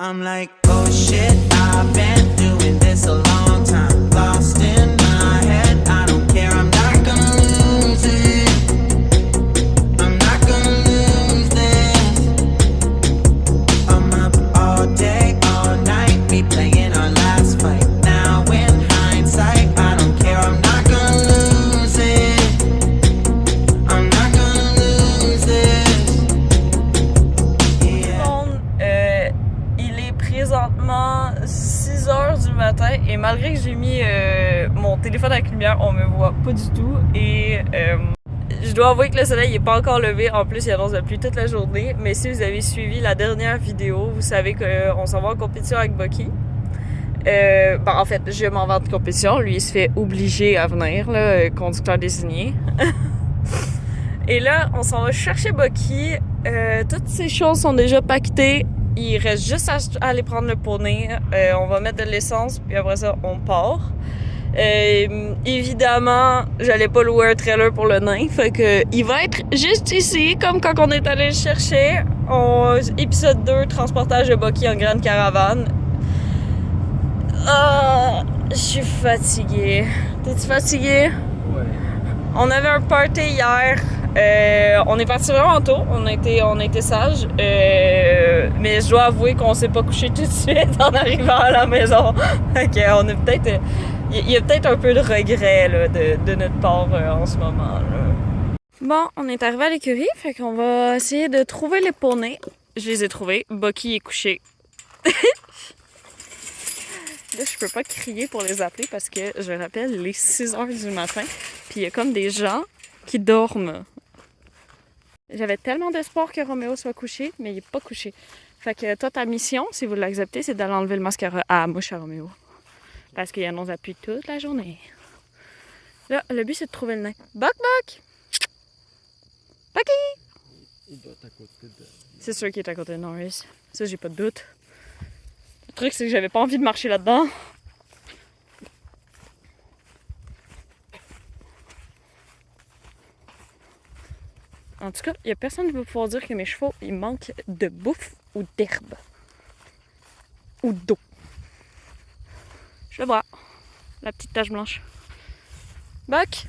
I'm like, oh shit, I've been doing this a long time. Lost in my head, I don't care, I'm not gonna lose it. I'm not gonna lose this. I'm up all day, all night, replaying our last fight. Now in hindsight, I don't care, I'm not gonna lose it. I'm not gonna lose this. Yeah. Il est présentement 6h du matin et malgré que j'ai mis mon téléphone avec lumière, on me voit pas du tout et je dois avouer que le soleil n'est pas encore levé. En plus, il annonce la pluie toute la journée. Mais si vous avez suivi la dernière vidéo, vous savez qu'on s'en va en compétition avec Bucky. En fait, je m'en vais en compétition. Lui, il se fait obliger à venir, là, conducteur désigné. Et là, on s'en va chercher Bucky. Toutes ces choses sont déjà paquetées. Il reste juste à aller prendre le poney. On va mettre de l'essence, puis après ça, on part. Évidemment, j'allais pas louer un trailer pour le nain, fait que il va être juste ici, comme quand on est allé le chercher. Épisode 2, transportage de Bucky en grande caravane. Je suis fatiguée. T'es-tu fatiguée? Ouais. On avait un party hier. On est parti vraiment tôt. On a été sages. Mais je dois avouer qu'on s'est pas couché tout de suite en arrivant à la maison. Fait qu'on a peut-être... Il y a peut-être un peu de regret là, de notre part en ce moment. Là. Bon, on est arrivé à l'écurie, fait qu'on va essayer de trouver les poneys. Je les ai trouvés. Bucky est couché. Là, je peux pas crier pour les appeler parce que, je rappelle, il est 6h du matin. Puis il y a comme des gens qui dorment. J'avais tellement d'espoir que Roméo soit couché, mais il est pas couché. Fait que toi, ta mission, si vous l'acceptez, c'est d'aller enlever le mascara à mouche à Roméo. Parce qu'il annonce la pluie toute la journée. Là, le but, c'est de trouver le nain. Buck! Bucky! Il doit être à côté de... C'est sûr qu'il est à côté de Norris. Ça, j'ai pas de doute. Le truc, c'est que j'avais pas envie de marcher là-dedans. En tout cas, il y a personne qui va pouvoir dire que mes chevaux, ils manquent de bouffe ou d'herbe. Ou d'eau. Je le vois. La petite tache blanche. Buck!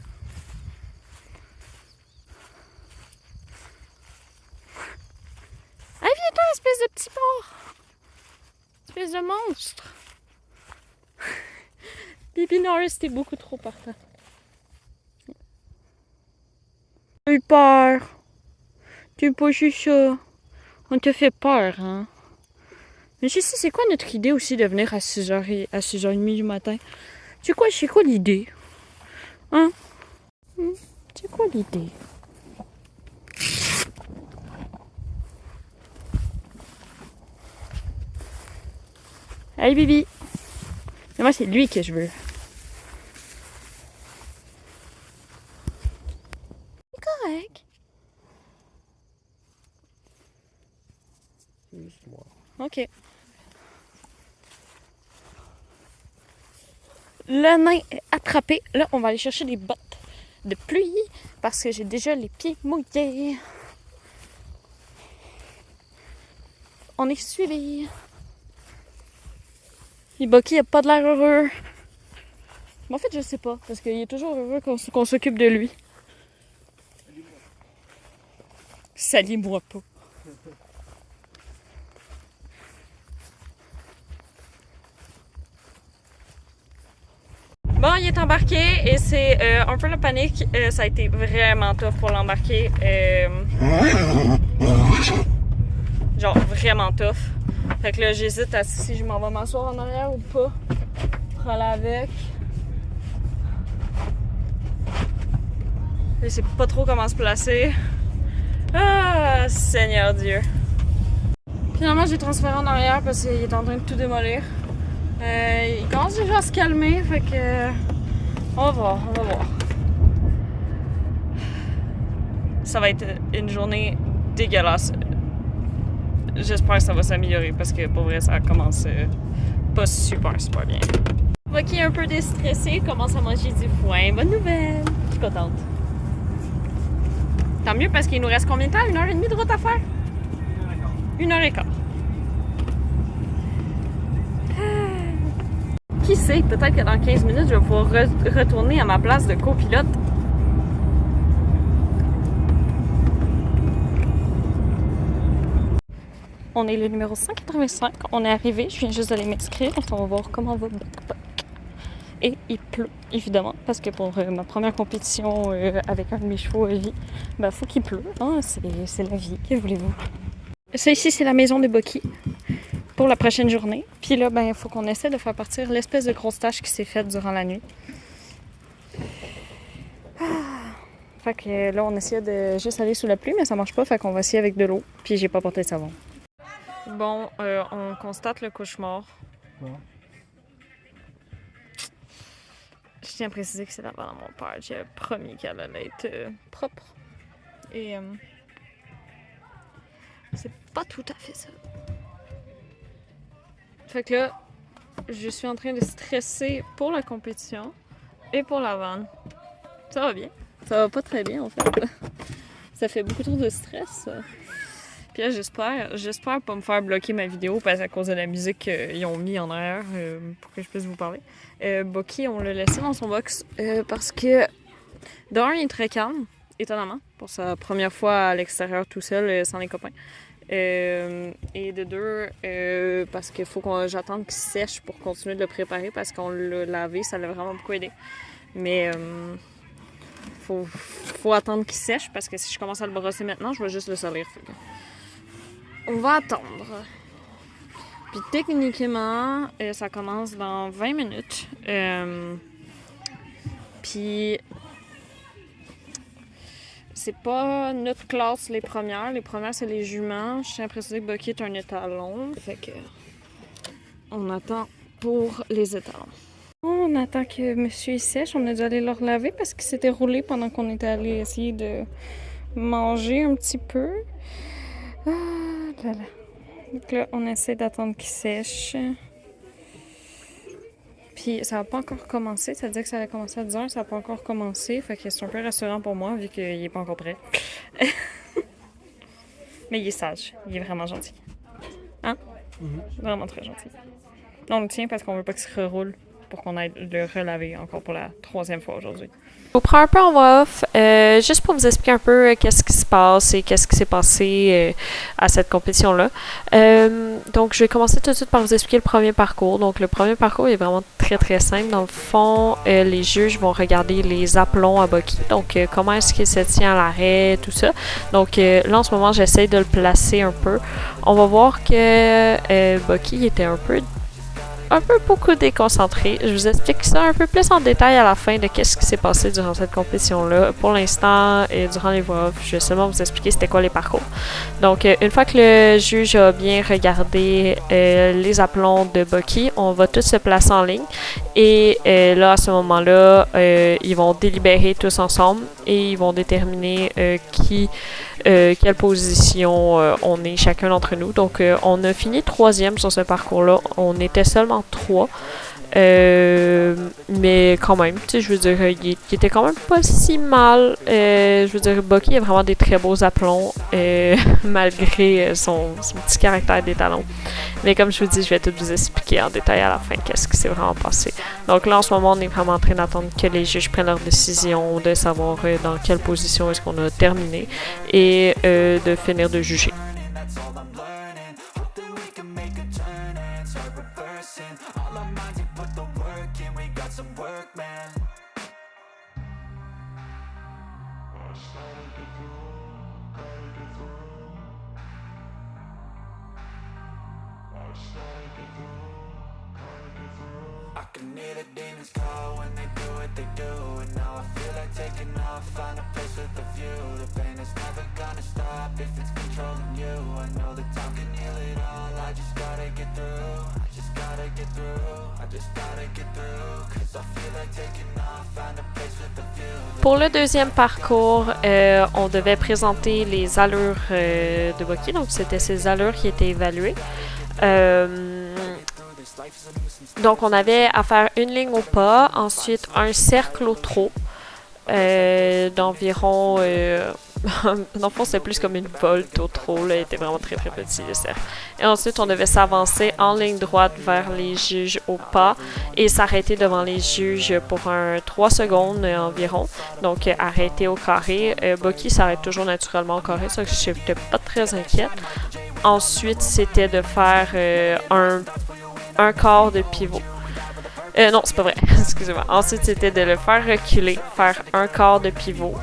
Allez, viens-toi, espèce de petit porc! Espèce de monstre! Bibi Norris, t'es beaucoup trop partant. J'ai eu peur. T'es pas juste ça. On te fait peur, hein? Mais je sais, c'est quoi notre idée aussi de venir à 6h30 du matin? C'est quoi l'idée? Hein? C'est quoi l'idée? Allez, Bibi! Mais moi, c'est lui que je veux. C'est correct. Juste moi. OK. Le nain est attrapé. Là, on va aller chercher des bottes de pluie parce que j'ai déjà les pieds mouillés. On est suivi. Et Bucky a pas de l'air heureux. Mais en fait, je sais pas parce qu'il est toujours heureux qu'on s'occupe de lui. Salis-moi pas. Bon, il est embarqué et c'est un peu la panique. Ça a été vraiment tough pour l'embarquer. Genre vraiment tough. Fait que là, j'hésite à si je m'en vais m'asseoir en arrière ou pas. Pour aller avec. Je sais pas trop comment se placer. Ah, Seigneur Dieu. Finalement, j'ai transféré en arrière parce qu'il est en train de tout démolir. Il commence déjà à se calmer, fait que on va voir. Ça va être une journée dégueulasse. J'espère que ça va s'améliorer parce que pour vrai, ça commence pas super bien. Bucky est un peu déstressé, commence à manger du foin. Bonne nouvelle! Je suis contente. Tant mieux parce qu'il nous reste combien de temps? 1h30 de route à faire? 1h15. qui sait, peut-être que dans 15 minutes, je vais pouvoir retourner à ma place de copilote. On est le numéro 185, on est arrivé, je viens juste d'aller m'inscrire, on va voir comment va Boc Boc. Et il pleut, évidemment, parce que pour ma première compétition avec un de mes chevaux à vie, ben faut qu'il pleut, hein, c'est la vie, que voulez-vous. Ça ici, c'est la maison de Boki pour la prochaine journée. Puis là, ben il faut qu'on essaie de faire partir l'espèce de grosse tache qui s'est faite durant la nuit. Fait que là, on essaie de juste aller sous la pluie, mais ça marche pas, fait qu'on va essayer avec de l'eau, puis j'ai pas porté de savon. Bon, on constate le cauchemar. Bon. Je tiens à préciser que c'est la vanne à mon père. J'ai promis qu'elle allait être propre. Et c'est pas tout à fait ça. Fait que là, je suis en train de stresser pour la compétition et pour la vanne. Ça va bien. Ça va pas très bien en fait. Ça fait beaucoup trop de stress. Puis là, j'espère pas me faire bloquer ma vidéo parce à cause de la musique qu'ils ont mis en arrière pour que je puisse vous parler. Boki, on l'a laissé dans son box parce que d'un, il est très calme, étonnamment, pour sa première fois à l'extérieur tout seul, sans les copains. Et de deux, parce qu'il faut que j'attende qu'il sèche pour continuer de le préparer parce qu'on l'a lavé, ça l'a vraiment beaucoup aidé. Mais faut attendre qu'il sèche parce que si je commence à le brosser maintenant, je vais juste le salir. On va attendre. Puis techniquement, ça commence dans 20 minutes. Puis c'est pas notre classe les premières. Les premières, c'est les juments. Je tiens à préciser que Boki est un étalon. Fait que on attend pour les étalons. On attend que monsieur sèche. On a dû aller le relaver parce qu'il s'était roulé pendant qu'on était allé essayer de manger un petit peu. Ah là là. Donc là, on essaie d'attendre qu'il sèche. Puis ça n'a pas encore commencé. Ça dit que ça allait commencer à 10h, ça n'a pas encore commencé. Fait que c'est un peu rassurant pour moi vu qu'il n'est pas encore prêt. Mais il est sage. Il est vraiment gentil. Hein? Vraiment très gentil. On le tient parce qu'on veut pas qu'il se reroule pour qu'on aille le relaver encore pour la 3e fois aujourd'hui. Je vous prends un peu en voix off, juste pour vous expliquer un peu qu'est-ce qui se passe et qu'est-ce qui s'est passé à cette compétition-là. Donc, je vais commencer tout de suite par vous expliquer le premier parcours. Donc, le premier parcours est vraiment très, très simple. Dans le fond, les juges vont regarder les aplombs à Boki. Donc, comment est-ce qu'il se tient à l'arrêt, tout ça. Donc, là, en ce moment, j'essaie de le placer un peu. On va voir que Boki était un peu beaucoup déconcentré. Je vous explique ça un peu plus en détail à la fin de qu'est-ce qui s'est passé durant cette compétition-là. Pour l'instant, durant les voix off, je vais seulement vous expliquer c'était quoi les parcours. Donc, une fois que le juge a bien regardé les aplombs de Boki, on va tous se placer en ligne. Et là, à ce moment-là, ils vont délibérer tous ensemble et ils vont déterminer quelle position on est chacun d'entre nous. Donc, on a fini 3e sur ce parcours-là. On était seulement 3. Mais quand même, tu sais, je veux dire, il était quand même pas si mal. Je veux dire, Boki a vraiment des très beaux aplombs, malgré son petit caractère d'étalon. Mais comme je vous dis, je vais tout vous expliquer en détail à la fin qu'est-ce qui s'est vraiment passé. Donc là, en ce moment, on est vraiment en train d'attendre que les juges prennent leur décision, de savoir dans quelle position est-ce qu'on a terminé et de finir de juger. I can hear the demons call when they do what they do. And now I feel like taking off, find a place with a view. The pain is never gonna stop if it's controlling you. I know that time can heal it all. I just gotta get through. I just gotta get through. I just gotta get through. Cause I feel like taking off, find a place with a view. Pour le deuxième parcours, on devait présenter les allures de Boki. Donc, c'était ces allures qui étaient évaluées. Donc, on avait à faire une ligne au pas, ensuite un cercle au trot d'environ Dans le fond, c'était plus comme une volte au trot, là. Il était vraiment très très petit, le cercle. Et ensuite, on devait s'avancer en ligne droite vers les juges au pas et s'arrêter devant les juges pour 3 secondes environ. Donc, arrêter au carré. Bucky s'arrête toujours naturellement au carré, ça, je n'étais pas très inquiète. Ensuite, c'était de faire un quart de pivot. Non, c'est pas vrai. Excusez-moi. Ensuite, c'était de le faire reculer, faire un quart de pivot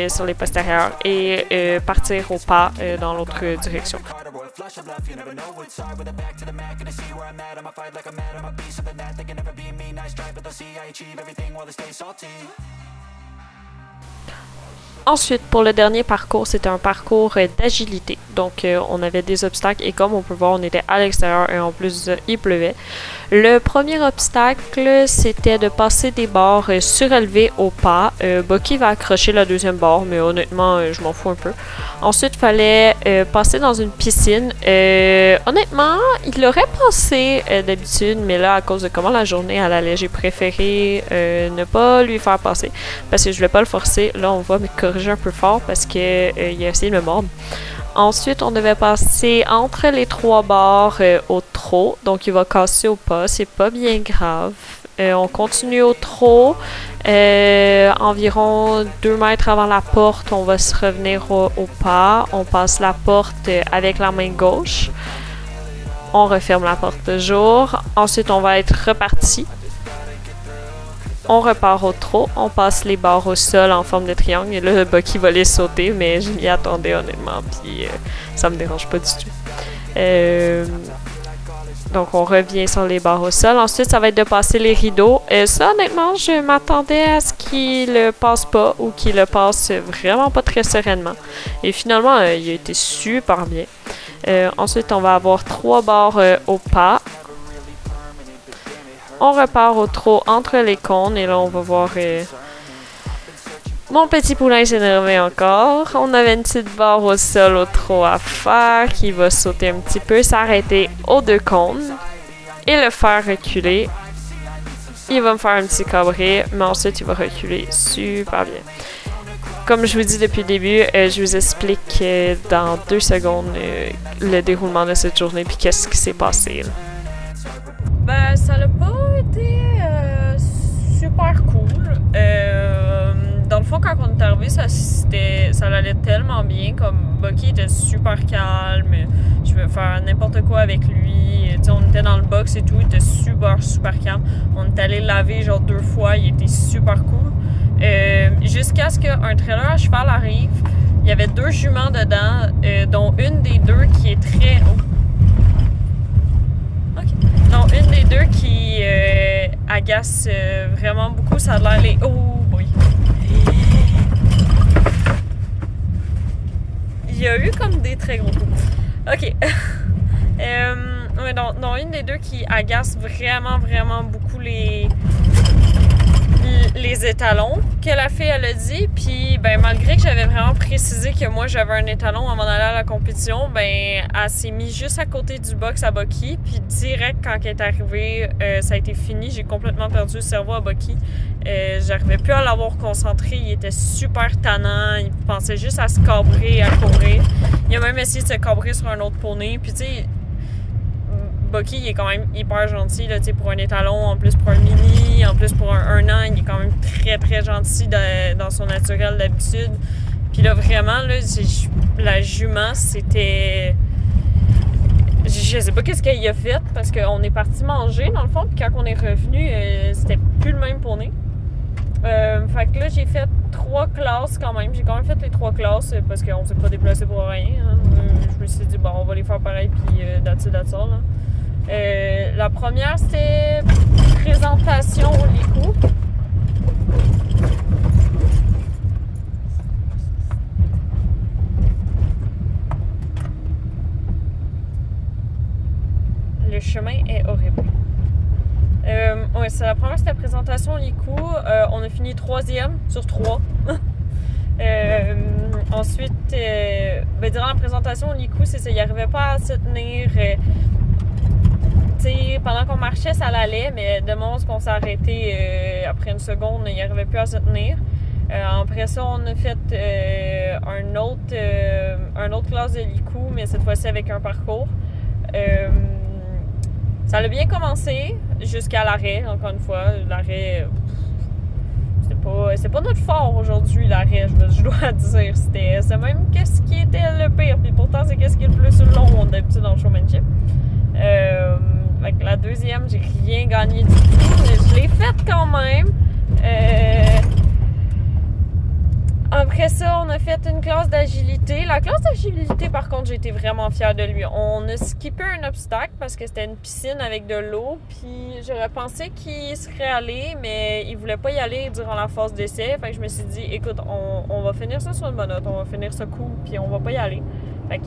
sur les postérieurs et partir au pas dans l'autre direction. Ensuite, pour le dernier parcours, c'était un parcours d'agilité. Donc, on avait des obstacles et comme on peut voir, on était à l'extérieur et en plus, il pleuvait. Le premier obstacle, c'était de passer des barres surélevées au pas. Bucky va accrocher la deuxième barre, mais honnêtement, je m'en fous un peu. Ensuite, il fallait passer dans une piscine. Honnêtement, il l'aurait passé d'habitude, mais là, à cause de comment la journée elle allait, j'ai préféré ne pas lui faire passer parce que je voulais pas le forcer. Là, on va me corriger un peu fort parce qu'il a essayé de me mordre. Ensuite, on devait passer entre les 3 barres au trot. Donc, il va casser au pas. C'est pas bien grave. On continue au trot. Environ 2 mètres avant la porte, on va se revenir au pas. On passe la porte avec la main gauche. On referme la porte toujours. Ensuite, on va être reparti. On repart au trot, on passe les barres au sol en forme de triangle. Et là, Bucky va les sauter, mais je m'y attendais honnêtement, puis ça me dérange pas du tout. Donc, on revient sur les barres au sol. Ensuite, ça va être de passer les rideaux. Ça, honnêtement, je m'attendais à ce qu'il le passe pas ou qu'il le passe vraiment pas très sereinement. Et finalement, il a été super bien. Ensuite, on va avoir 3 barres au pas. On repart au trot entre les cônes et là on va voir mon petit poulain s'énerver encore. On avait une petite barre au sol au trot à faire qui va sauter un petit peu, s'arrêter aux 2 cônes et le faire reculer. Il va me faire un petit cabré, mais ensuite il va reculer super bien. Comme je vous dis depuis le début, je vous explique dans 2 secondes le déroulement de cette journée puis qu'est-ce qui s'est passé. Là. Ben, ça n'a pas été super cool. Dans le fond, quand on est arrivé, ça allait tellement bien. Comme Bucky était super calme. Je vais faire n'importe quoi avec lui. T'sais, on était dans le box et tout. Il était super calme. On est allé le laver genre 2 fois. Il était super cool. Jusqu'à ce qu'un trailer à cheval arrive. Il y avait 2 juments dedans, dont une des 2 qui est très... Non, une des 2 qui agace vraiment beaucoup, ça a l'air les... Oh boy! Il y a eu comme des très gros coups. OK. Non, une des 2 qui agace vraiment beaucoup les étalons que la fille elle a dit, puis ben malgré que j'avais vraiment précisé que moi j'avais un étalon avant d'aller à la compétition, ben elle s'est mise juste à côté du box à Bucky, puis direct quand elle est arrivée, ça a été fini, j'ai complètement perdu le cerveau à Bucky. J'arrivais plus à l'avoir concentré, il était super tannant, il pensait juste à se cabrer, à courir. Il a même essayé de se cabrer sur un autre poney, puis tu sais, Bucky, il est quand même hyper gentil là, pour un étalon, en plus pour un mini, en plus pour un an, il est quand même très gentil dans son naturel d'habitude. Puis là, vraiment, là, la jument, c'était... Je sais pas qu'est-ce qu'elle a fait, parce qu'on est parti manger, dans le fond, puis quand on est revenu, c'était plus le même poney. Fait que là, j'ai fait 3 classes quand même. J'ai quand même fait les 3 classes, parce qu'on s'est pas déplacé pour rien. Hein. Je me suis dit, bon, on va les faire pareil, puis that's it, là. La première, c'était présentation au Liku. Le chemin est horrible. Ouais, c'est la première, c'était présentation au Liku. On a fini 3e sur 3. Ensuite, durant la présentation au Liku, c'est ça, il n'arrivait pas à se tenir. Pendant qu'on marchait, ça l'allait, mais de moment qu'on s'est arrêté après une seconde, il n'arrivait plus à se tenir. Après ça, on a fait un autre classe de l'ICU, mais cette fois-ci avec un parcours. Ça a bien commencé jusqu'à l'arrêt, encore une fois. L'arrêt, c'est pas notre fort aujourd'hui, l'arrêt, je dois dire. C'est même qu'est-ce qui était le pire. Puis pourtant, c'est qu'est-ce qui est le plus long d'habitude dans le showmanship. Avec la deuxième, j'ai rien gagné du tout. Mais je l'ai faite quand même. Après ça, on a fait une classe d'agilité. La classe d'agilité, par contre, j'ai été vraiment fière de lui. On a skippé un obstacle parce que c'était une piscine avec de l'eau. Puis j'aurais pensé qu'il serait allé, mais il voulait pas y aller durant la phase d'essai. Fait que je me suis dit, écoute, on va finir ça sur une bonne note. On va finir ça cool, puis on va pas y aller. Fait que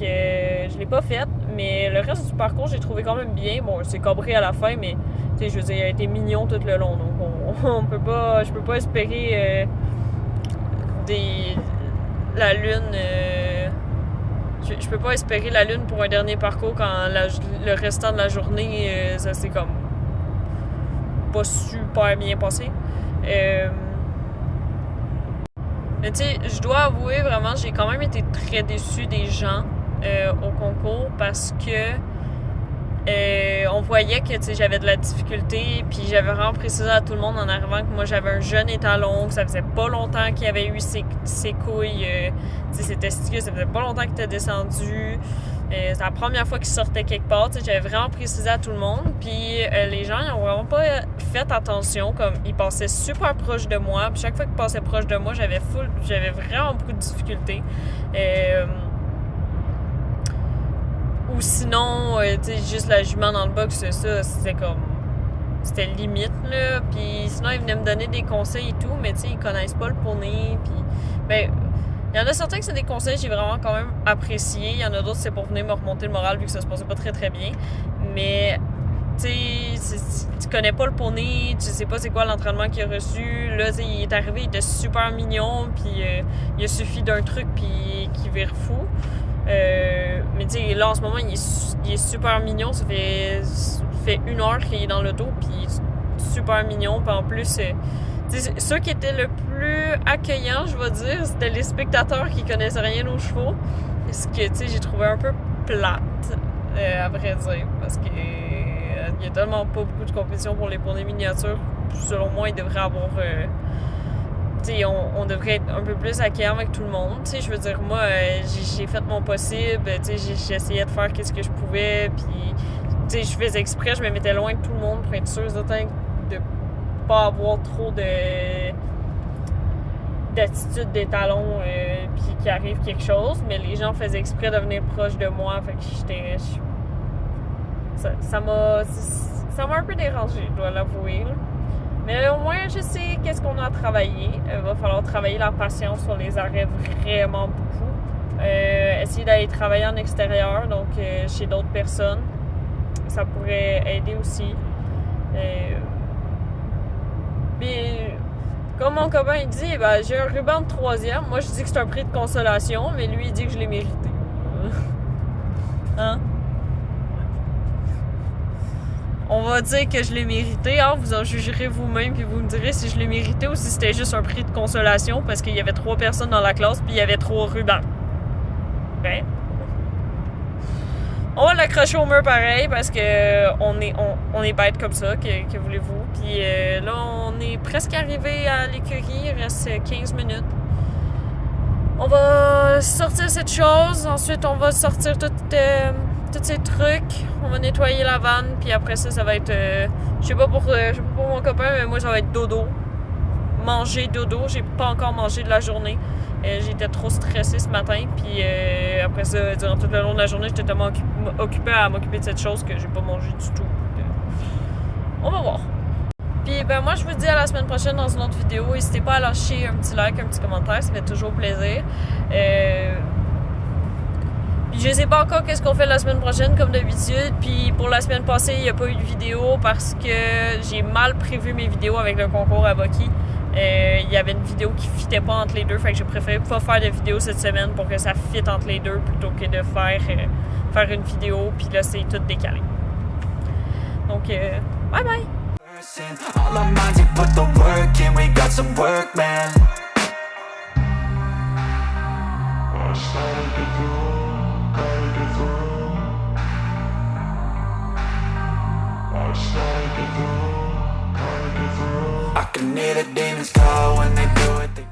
je l'ai pas faite, mais le reste du parcours, j'ai trouvé quand même bien. Bon, c'est cabré à la fin, mais tu sais, je veux dire, il a été mignon tout le long. Donc je peux pas espérer la lune. Je peux pas espérer la lune pour un dernier parcours quand le restant de la journée, ça s'est comme pas super bien passé. Mais tu sais, je dois avouer vraiment, j'ai quand même été très déçue des gens au concours parce que on voyait que j'avais de la difficulté, puis j'avais vraiment précisé à tout le monde en arrivant que moi j'avais un jeune étalon, que ça faisait pas longtemps qu'il avait eu ses couilles, ses testicules, ça faisait pas longtemps qu'il était descendu. C'est la première fois qu'il sortait quelque part, j'avais vraiment précisé à tout le monde, puis les gens ils ont vraiment pas fait attention, comme ils passaient super proche de moi, puis chaque fois qu'ils passaient proche de moi, j'avais vraiment beaucoup de difficultés. Ou sinon, tu sais, juste la jument dans le box, ça, c'était limite, là. Puis sinon, ils venaient me donner des conseils et tout, mais tu sais, ils connaissent pas le poney. Puis, ben, il y en a certains que c'est des conseils que j'ai vraiment quand même appréciés. Il y en a d'autres, c'est pour venir me remonter le moral vu que ça se passait pas très très bien. Mais, tu sais, tu connais pas le poney, tu sais pas c'est quoi l'entraînement qu'il a reçu. Là, tu sais, il est arrivé, il était super mignon, puis il a suffi d'un truc, puis qu'il vire fou. Mais tu sais, là en ce moment, il est super mignon. Ça fait 1 heure qu'il est dans l'auto, puis il est super mignon. Puis en plus, ceux qui étaient le plus accueillants, je vais dire, c'était les spectateurs qui connaissaient rien aux chevaux. Ce que, tu sais, j'ai trouvé un peu plate, à vrai dire, parce que il y a tellement pas beaucoup de compétition pour les poneys miniatures. Selon moi, il devrait avoir... on devrait être un peu plus accueillant avec tout le monde. T'sais, je veux dire, moi, j'ai fait mon possible. J'ai essayé de faire ce que je pouvais. Puis, je faisais exprès, je me mettais loin de tout le monde pour être sûre de pas avoir trop d'attitude d'étalon puis qu'il arrive quelque chose. Mais les gens faisaient exprès de venir proche de moi. Fait que ça m'a un peu dérangée, je dois l'avouer, là. Mais au moins, je sais qu'est-ce qu'on a à travailler. Il va falloir travailler la patience sur les arrêts vraiment beaucoup. Essayer d'aller travailler en extérieur, donc chez d'autres personnes. Ça pourrait aider aussi. Puis, comme mon copain il dit, ben, j'ai un ruban de 3e. Moi, je dis que c'est un prix de consolation, mais lui, il dit que je l'ai mérité. Hein? On va dire que je l'ai mérité, hein? Vous en jugerez vous-même puis vous me direz si je l'ai mérité ou si c'était juste un prix de consolation parce qu'il y avait 3 personnes dans la classe puis il y avait 3 rubans. Ben, on va l'accrocher au mur pareil parce que on est bête comme ça, que voulez-vous. Puis là, on est presque arrivé à l'écurie, il reste 15 minutes. On va sortir cette chose, ensuite on va sortir tous ces trucs, on va nettoyer la vanne, puis après ça va être, je sais pas pour mon copain, mais moi ça va être dodo. Manger dodo, j'ai pas encore mangé de la journée. J'étais trop stressée ce matin, puis après ça, durant tout le long de la journée, j'étais tellement occupée à m'occuper de cette chose que j'ai pas mangé du tout. On va voir. Puis ben moi je vous dis à la semaine prochaine dans une autre vidéo. N'hésitez pas à lâcher un petit like, un petit commentaire, ça fait toujours plaisir. Puis je sais pas encore qu'est-ce qu'on fait la semaine prochaine comme d'habitude. Puis pour la semaine passée, il n'y a pas eu de vidéo parce que j'ai mal prévu mes vidéos avec le concours à Bucky. Il y avait une vidéo qui fitait pas entre les deux, fait que j'ai préféré pas faire de vidéo cette semaine pour que ça fitte entre les deux plutôt que de faire une vidéo puis là c'est tout décalé. Donc bye bye. All our minds, we put the work in, we got some work, man. I can hear the demons call when they